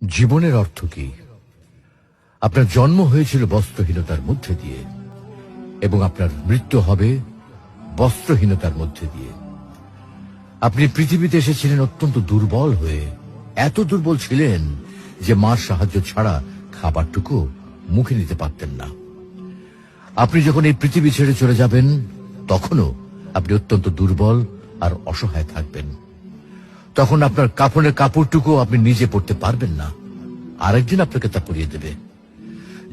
জীবনের অর্থ কি? আপনার জন্ম হয়েছিল বস্ত্রহীনতার মধ্যে দিয়ে এবং আপনার মৃত্যু হবে বস্ত্রহীনতার মধ্যে দিয়ে। আপনি পৃথিবীতে এসেছিলেন অত্যন্ত দুর্বল হয়ে, এত দুর্বল ছিলেন যে মার সাহায্য ছাড়া খাবারটুকু মুখে নিতে পারতেন না। আপনি যখন এই পৃথিবী ছেড়ে চলে যাবেন তখনও আপনি অত্যন্ত দুর্বল আর অসহায় থাকবেন। তখন আপনার কাফনের কাপড়টুকু আপনি নিজে পরতে পারবেন না, আরেকজন আপনাকে তা পরিয়ে দেবে।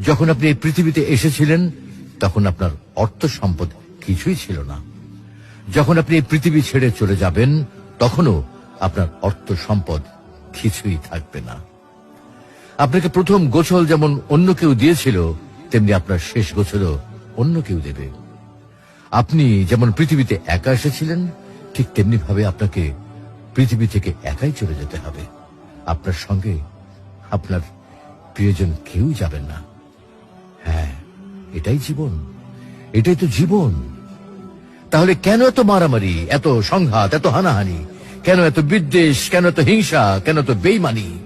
যখন আপনি এই পৃথিবীতে এসেছিলেন তখন আপনার অর্থ সম্পদ কিছুই ছিল না। যখন আপনি এই পৃথিবী ছেড়ে চলে যাবেন তখনও আপনার অর্থ সম্পদ কিছুই থাকবে না। আপনাকে প্রথম গোসল যেমন অন্য কেউ দিয়েছিল, তেমনি আপনার শেষ গোসলও অন্য কেউ দেবে। আপনি যেমন পৃথিবীতে একা এসেছিলেন, ঠিক তেমনি ভাবে আপনাকে পৃথিবী থেকে একাই চলে যেতে হবে। আপনার সঙ্গে আপনার প্রিয়জন কেউ যাবেন না। হ্যাঁ, এটাই জীবন, এটাই তো জীবন। তাহলে কেন এত মারামারি, এত সংঘাত, এত হানাহানি? কেন এত বিদ্বেষ? কেন এত হিংসা? কেন এত বেইমানি?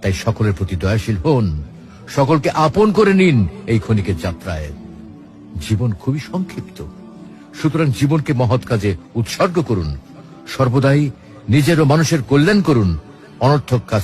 তাই সকলের প্রতি দয়াশীল হন, সকলকে আপন করে নিন এই ক্ষণিকের যাত্রায়। জীবন খুবই সংক্ষিপ্ত, সুতরাং জীবনকে মহৎ কাজে উৎসর্গ করুন। সর্বদাই নিজের ও মানুষের কল্যাণ করুন, অনর্থক কাজ